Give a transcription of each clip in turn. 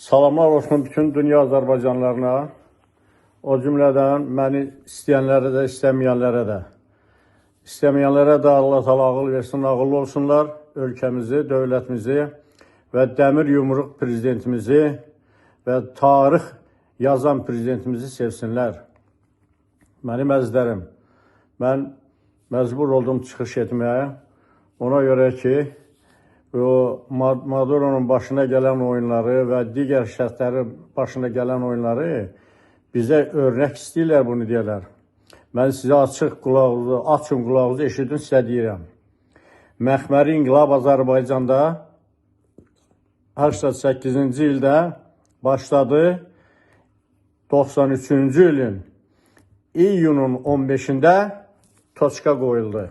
Salamlar olsun bütün dünya Azərbaycanlarına, o cümlədən məni istəyənlərə də, istəməyənlərə də. İstəməyənlərə də Allah Taala ağıl versin, ağıllı olsunlar, ölkəmizi, dövlətimizi və dəmir yumruq prezidentimizi və tarix yazan prezidentimizi sevsinlər. Mənim əzizlərim, mən məcbur oldum çıxış etməyə. Ona görə ki, o Maduro'nun başına gələn oyunları və digər şəxslərin başına gələn oyunları bizə örnək istəyirlər, bunu deyirlər. Mən sizə açın qulağınızı eşidin, sizə deyirəm. Məxməri İnqilab Azərbaycanda 88-ci ildə başladı, 93-cü ilin iyunun 15-də toçka qoyuldu.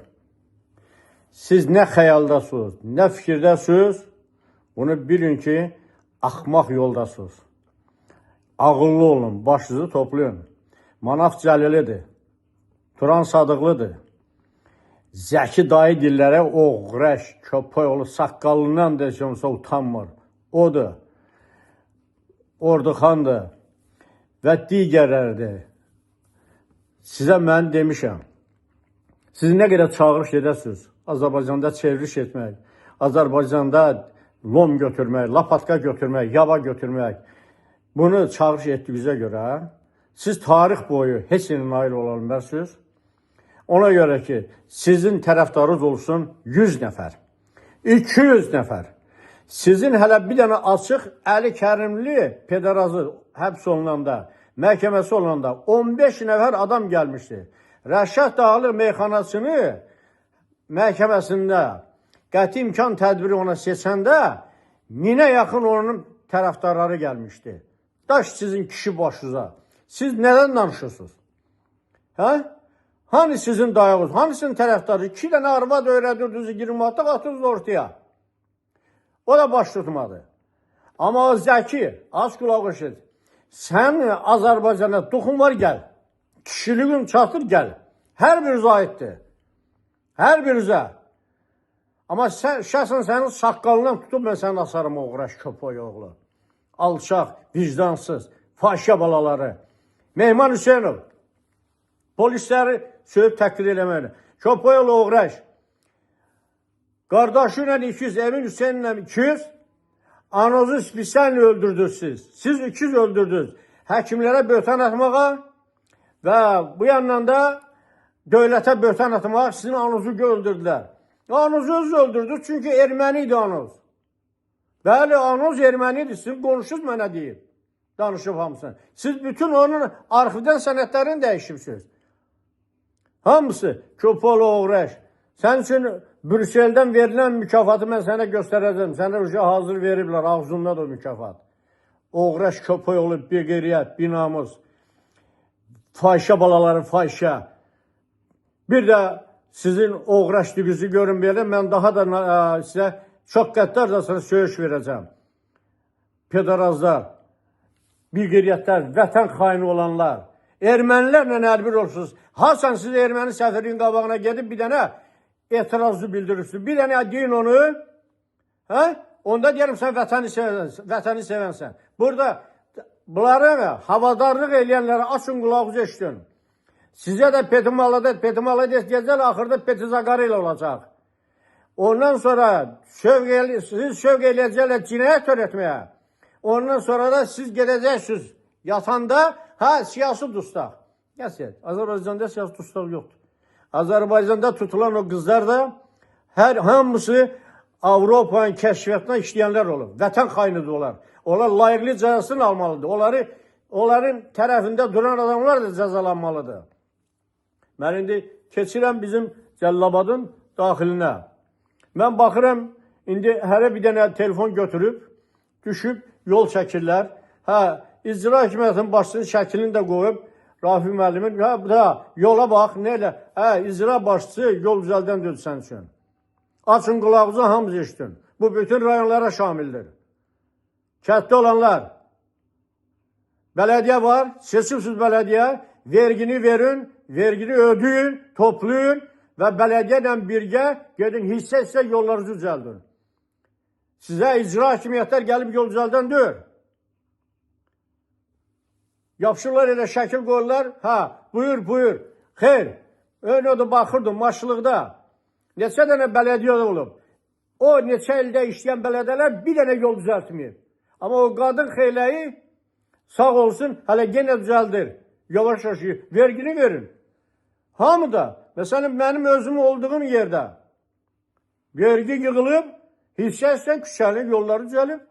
Siz nə xəyaldasınız, nə fikirdəsiniz, bunu bilin ki, axmaq yoldasınız. Ağıllı olun, başınızı toplayın. Manaf Cəlilidir, Turan Sadıqlıdır. Zəki dayı dillərə oğrəş, köpək olur, saqqalından desəmsə utanmır. Odur, Orduxandır və digərlərdir. Sizə mən demişəm, siz nə qədər çağırış edəsiniz, Azərbaycanda çevriliş etmək, Azərbaycanda lom götürmək, lapatka götürmək, yava götürmək, bunu çağırış etdiyinizə görə siz tarix boyu heç yerə nail ola bilmərsiniz. Ona görə ki, sizin tərəfdarınız olsun 100 nəfər, 200 nəfər. Sizin hələ bir dənə açıq Əli Kərimli pederazı həbs olunanda, məhkəməsi olunanda 15 nəfər adam gəlmişdi. Rəşad Dağlı meyxanasını məhkəməsində qəti imkan tədbiri ona seçəndə 1000-ə yaxın onun tərəfdarları gəlmişdi. Daş sizin kişi başınıza. Siz nədən danışırsınız? Hə? Hani sizin dayağınız, hani sizin tərəfdarı? 2 dənə arvad öyrədirdiniz, 20 manata qatırdınız ortaya. O da baş tutmadı. Amma o Zəki, az qulaq eşit. Sən Azərbaycana toxun var, gəl. Kişiliğin çatır, gəl. Hər birinizə aiddir. Hər birinizə. Amma şəxsən sənin saqqalından tutub mən sənin asarım oğraş, köpək oğlu. Alçaq, vicdansız, fahişə balaları. Mehman Hüseynov, polisləri söhüb təkdir eləməklə. Köpək oğlu oğraş. Qardaşı ilə 200, Emin Hüseynlə 200, anozu spisənlə öldürdünüz siz. Siz 200 öldürdünüz. Həkimlərə böhtan atmağa və bu yandan da dövlətə böhtan atmağa sizin anozu öldürdülər. Anozu özü öldürdü çünki erməni idi anoz. Bəli, anoz erməni idi. Siz qonuşuz mənə deyib. Danışıb hamısını. Siz bütün onun arxivdən sənədlərini dəyişibsiniz. Hamısı köpəli oğraş. Sənin üçün Brüsseldən verilən mükafatı mən sənə göstərəcəm. Sənə hazır veriblər, ağzında da o mükafat. Oğraş, köpək olub, bir qeyriyyət, bir namus. Fahişə balaları, fahişə. Bir də sizin oğraşdığınızı görün belə, mən daha da sizə çox qəddarcasına söyüş verəcəm. Pederazlar, bir qeyriyyətlər, vətən xaini olanlar, ermənilərlə əlbir olsunuz. Hasan siz erməni səfirin qabağına gedib bir dənə etirazı bildirirsiniz. Bir dənə deyin onu, hə? Onda deyərim sən vətəni sevənsən. Burada bunları havadarlıq eləyənləri açın qulağınızı eşidin. Sizə də Petimalı deyəcəklər, axırda Petizaqarı ilə olacaq. Ondan sonra siz şövq eləyəcəklər cinayət törətməyə. Ondan sonra da siz gedəcəksiniz yatanda, siyasi dustaq. Gəl, Azərbaycanda siyasi dustaq yoxdur. Azərbaycanda tutulan o qızlar da hamısı Avropanın kəşfiyyatına işləyənlər olur. Vətən xainidir onlar. Onlar layiqli cəzasını almalıdır. Onların tərəfində duran adamlar da cəzalanmalıdır. Mən indi keçirəm bizim Cəllabadın daxilinə. Mən baxıram, indi hərə bir dənə telefon götürüb, düşüb, yol çəkirlər. İcra Hakimiyyətinin başçısının şəklini də qoyub, Rafi müəllimin, yola bax, nə elə? İcra başçısı yol düzəldən döndü sənin üçün. Açın qulağınızı, hamımız eşidin. Bu bütün rayonlara şamildir. Kətdə olanlar, bələdiyyə var, seçimsiz bələdiyyə, vergini verin, vergini ödəyin, toplayın və bələdiyyə ilə birgə gedin, hissə yollarınızı düzəldin. Sizə icra hakimiyyətlər gəlib yol düzəldən deyir. Yapışırlar elə şəkil qoyurlar. Ha, buyur, buyur. Xeyr. Öyle da baxırdım maşılıqda. Neçə dənə bələdiyyə olub. O neçə ildə işləyən bələdiyyələr bir dənə yol düzəltməyib. Amma o qadın xeyləyi sağ olsun, hələ yenə düzəldir. Yavaş yavaş vergini verin. Hamı da, məsələn, mənim özüm olduğum yerdə vergi yığılıb, hissə-hissə küçənin yolları düzəlib.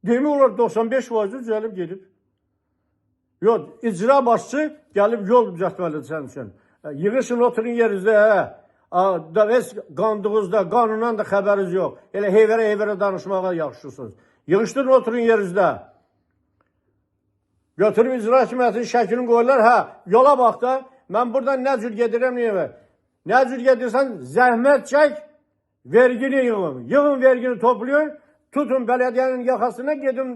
Demək olar 95% düzəlib gedib. Yox, icra başçı gəlib yol düzəltməlidir sənin üçün. Yığışın, oturun yerinizdə, heç qandığınızda, qanundan da xəbəriniz yox. Elə heyvərə danışmağa yaxşısınız. Yığışdırın, oturun yerinizdə. Götürüb icra hakimiyyətinin şəklini qoyurlar, hə, yola bax da, mən buradan nə cür gedirəm, nə cür gedirsən, zəhmət çək, vergini yığın. Yığın vergini toplayın, tutun bələdiyyənin yaxasına, gedin,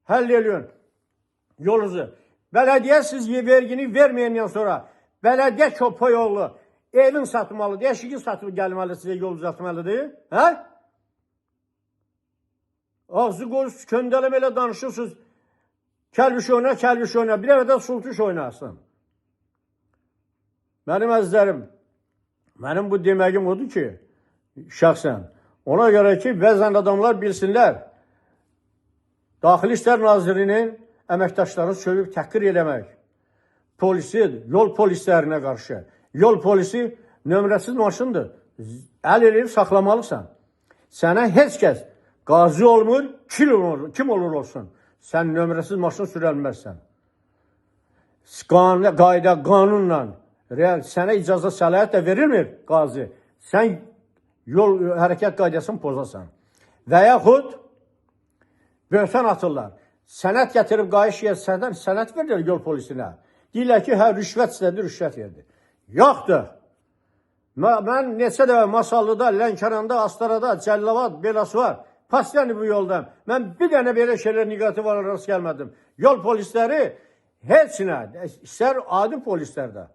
həll ediyorsun yolunuzu. Bələdiyyə siz vergini verməyəndən sonra, bələdiyyə köpə yolu, evin satmalıdır, eşiğin satıb gəlməli, sizə yol düzəltməlidir. Hə? Ağzı qoyuz, köndələm elə danışırsınız, kəlbiş oyna, bir evdə sultuş oynasın. Mənim əzizlərim, mənim bu deməyim odur ki, şəxsən, ona görə ki, bəzən adamlar bilsinlər, Daxili İşlər Nazirinin əməkdaşları sövüb təhqir eləmək, polisi, yol polislərinə qarşı, yol polisi nömrəsiz maşındır, əl eləyib saxlamalısan. Sənə heç kəs qazi olmur, kim olur olsun, sən nömrəsiz maşın sürəlməzsən. Qayda, qanunla, sənə icazə səlahiyyət də verilmir qazi, sən yol hərəkət qaydasını pozasan. Və yaxud böhtan atırlar. Sənət gətirib qayış yersədən sənət verirlər yol polisinə. Deyirlər ki, hə, rüşvət istədi, rüşvət verdi. Yoxdur. Mən neçə dəfə Masallıda, Lənkəranda, Astarada, Cəllavad, belası var. Pasləni bu yoldan. Mən bir dənə belə şeylər negativ olaraq rast gəlmədim. Yol polisləri heç nə, istər adi polislərdə.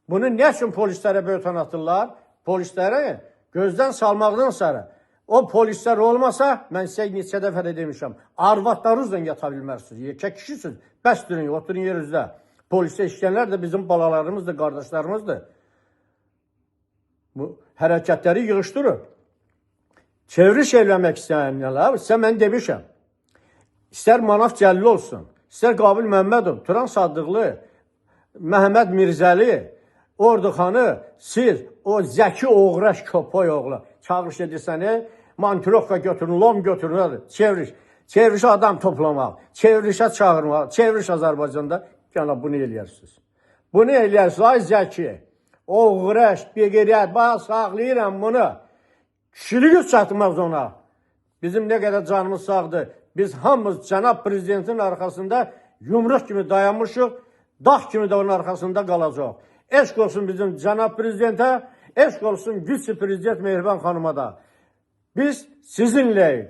Bunu nə üçün polislərə böhtan atırlar? Polisləri gözdən salmaqdan sonra o polislər olmasa, mən sizə neçə dəfə də demişəm, arvadlarınızla yata bilmərsiniz, yekə kişisiniz, bəs durun, oturun yerinizdə. Polisdə işləyənlər də bizim balalarımızdır, qardaşlarımızdır. Bu hərəkətləri yığışdırır. Çevriliş eləmək istəyənlər, sizə mən demişəm, istər Manaf Cəlil olsun, istər Qabil Məmmədov, Turan Sadıqlı, Məhəmməd Mirzəli, Orduxanı, siz o zəki oğraş köpək oğlu çağırış edirsən, mantirovka götürün, lom götürün, çevriliş. Çevrilişə adam toplamaq, çevrilişə çağırmaq, çevriliş Azərbaycanda gələ bunu eləyərsiniz. Bunu eləyərsiniz, ay zəki, oğraş, beqiriyyət, bax, sağlayıram bunu. Kişilik çatmaz ona. Bizim nə qədər canımız sağdır. Biz hamımız cənab prezidentin arxasında yumruq kimi dayanmışıq, dağ kimi də onun arxasında qalacaq. Eşq olsun bizim cənab prezidentə, eşq olsun vitse-prezident Mehriban xanıma da. Biz sizinləyik.